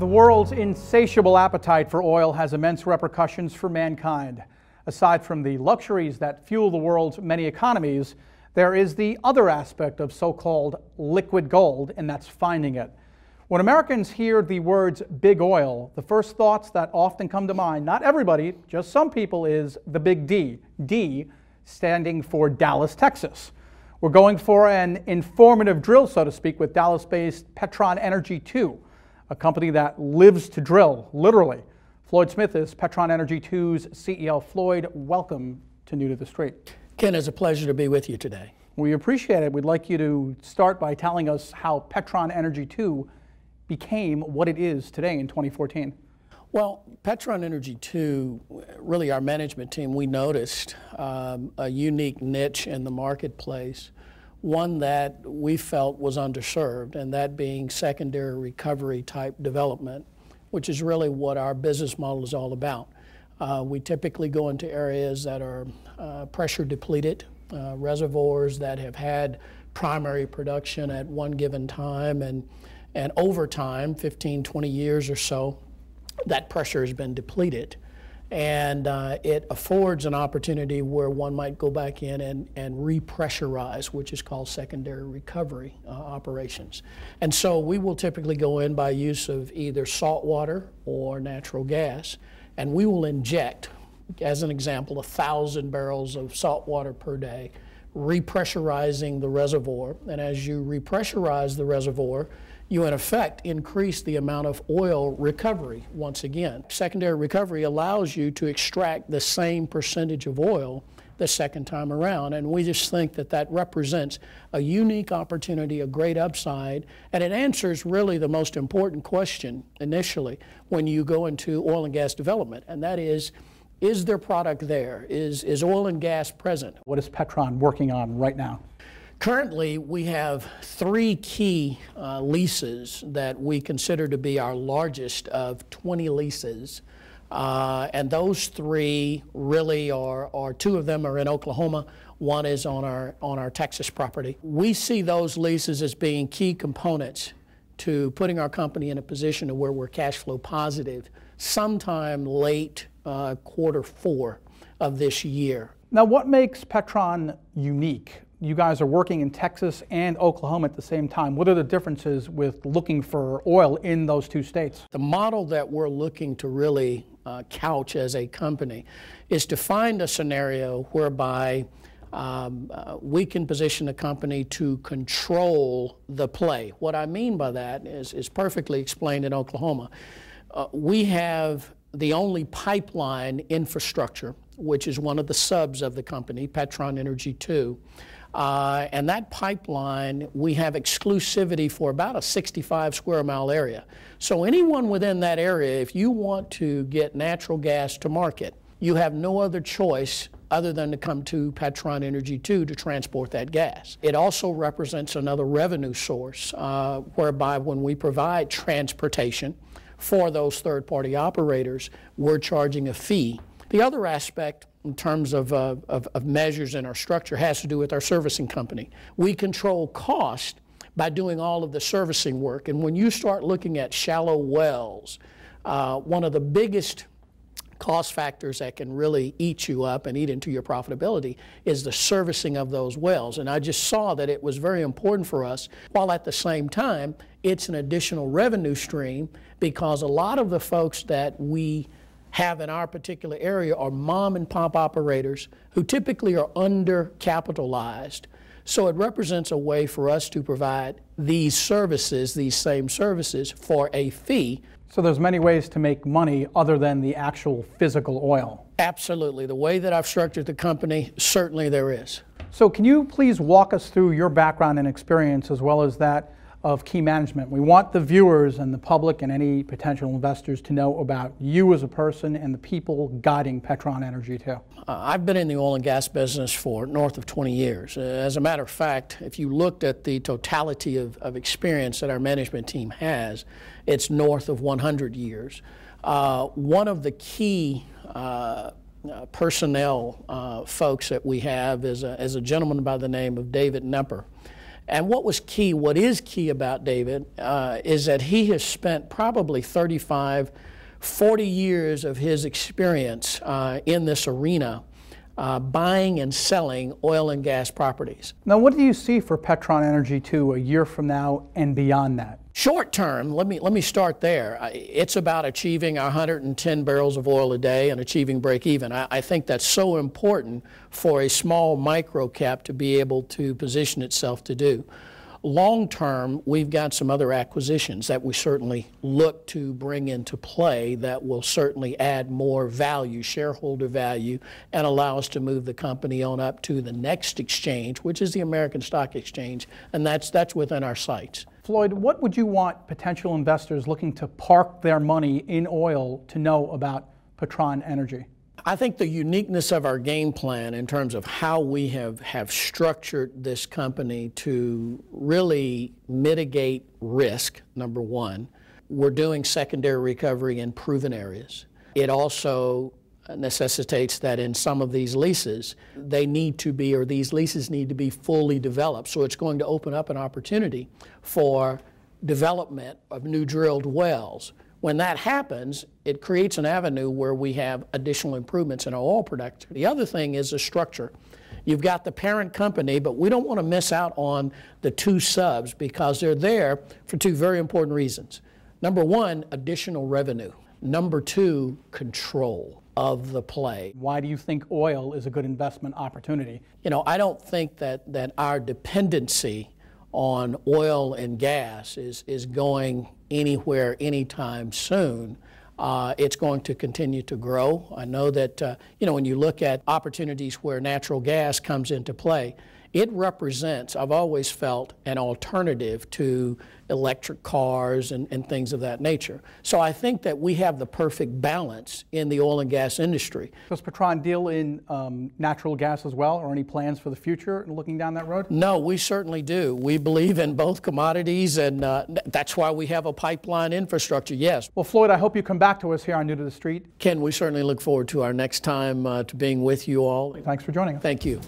The world's insatiable appetite for oil has immense repercussions for mankind. Aside from the luxuries that fuel the world's many economies, there is the other aspect of so-called liquid gold, and that's finding it. When Americans hear the words big oil, the first thoughts that often come to mind, not everybody, just some people, is the big D. D standing for Dallas, Texas. We're going for an informative drill, so to speak, with Dallas-based Petron Energy 2. A company that lives to drill, literally. Floyd Smith is Petron Energy 2's CEO. Floyd, welcome to New to the Street. Ken, it's a pleasure to be with you today. We appreciate it. We'd like you to start by telling us how Petron Energy 2 became what it is today in 2014. Well, Petron Energy 2, really our management team, we noticed a unique niche in the marketplace, one that we felt was underserved, and that being secondary recovery type development, which is really what our business model is all about. We typically go into areas that are pressure depleted, reservoirs that have had primary production at one given time, and over time, 15, 20 years or so, that pressure has been depleted. And it affords an opportunity where one might go back in and repressurize, which is called secondary recovery operations. And so we will typically go in by use of either salt water or natural gas, and we will inject, as an example, 1,000 barrels of salt water per day, repressurizing the reservoir. And as you repressurize the reservoir, you in effect increase the amount of oil recovery once again. Secondary recovery allows you to extract the same percentage of oil the second time around, and we just think that that represents a unique opportunity, a great upside, and it answers really the most important question initially when you go into oil and gas development, and that is there product there? Is oil and gas present? What is Petron working on right now? Currently, we have 3 key leases that we consider to be our largest of 20 leases. And those 3 really are 2 of them are in Oklahoma. One is on our Texas property. We see those leases as being key components to putting our company in a position to where we're cash flow positive sometime late Q4 of this year. Now, what makes Petron unique? You guys are working in Texas and Oklahoma at the same time. What are the differences with looking for oil in those 2 states? The model that we're looking to really couch as a company is to find a scenario whereby we can position the company to control the play. What I mean by that is perfectly explained in Oklahoma. We have the only pipeline infrastructure, which is one of the subs of the company, Petron Energy 2. And that pipeline, we have exclusivity for about a 65 square mile area. So anyone within that area, if you want to get natural gas to market, you have no other choice other than to come to Petron Energy 2 to transport that gas. It also represents another revenue source, whereby when we provide transportation for those third-party operators, we're charging a fee. The other aspect in terms of measures in our structure has to do with our servicing company. We control cost by doing all of the servicing work. And when you start looking at shallow wells, one of the biggest cost factors that can really eat you up and eat into your profitability is the servicing of those wells. And I just saw that it was very important for us, while at the same time, it's an additional revenue stream because a lot of the folks that we have in our particular area are mom and pop operators who typically are undercapitalized. So it represents a way for us to provide these services, these same services, for a fee. So there's many ways to make money other than the actual physical oil. Absolutely. The way that I've structured the company, certainly there is. So can you please walk us through your background and experience as well as that of key management? We want the viewers and the public and any potential investors to know about you as a person and the people guiding Petron Energy 2. I've been in the oil and gas business for north of 20 years. As a matter of fact, if you looked at the totality of experience that our management team has, it's north of 100 years. One of the key personnel folks that we have is a gentleman by the name of David Nepper. And what is key about David is that he has spent probably 35, 40 years of his experience in this arena buying and selling oil and gas properties. Now, what do you see for Petron Energy 2 a year from now and beyond that? Short term, let me start there. It's about achieving 110 barrels of oil a day and achieving break even. I think that's so important for a small micro cap to be able to position itself to do. Long term, we've got some other acquisitions that we certainly look to bring into play that will certainly add more value, shareholder value, and allow us to move the company on up to the next exchange, which is the American Stock Exchange, and that's within our sights. Floyd, what would you want potential investors looking to park their money in oil to know about Petron Energy? I think the uniqueness of our game plan in terms of how we have structured this company to really mitigate risk, number one. We're doing secondary recovery in proven areas. It also necessitates that in some of these leases, these leases need to be fully developed. So it's going to open up an opportunity for development of new drilled wells. When that happens, it creates an avenue where we have additional improvements in our oil production. The other thing is the structure. You've got the parent company, but we don't want to miss out on the two subs because they're there for two very important reasons. Number one, additional revenue. Number two, control of the play. Why do you think oil is a good investment opportunity? You know, I don't think that our dependency on oil and gas is going anywhere anytime soon. It's going to continue to grow. I know that, when you look at opportunities where natural gas comes into play, it represents, I've always felt, an alternative to electric cars and things of that nature. So I think that we have the perfect balance in the oil and gas industry. Does Petron deal in natural gas as well, or any plans for the future looking down that road? No, we certainly do. We believe in both commodities, and that's why we have a pipeline infrastructure, yes. Well, Floyd, I hope you come back to us here on New to the Street. Ken, we certainly look forward to our next time to being with you all. Thanks for joining us. Thank you.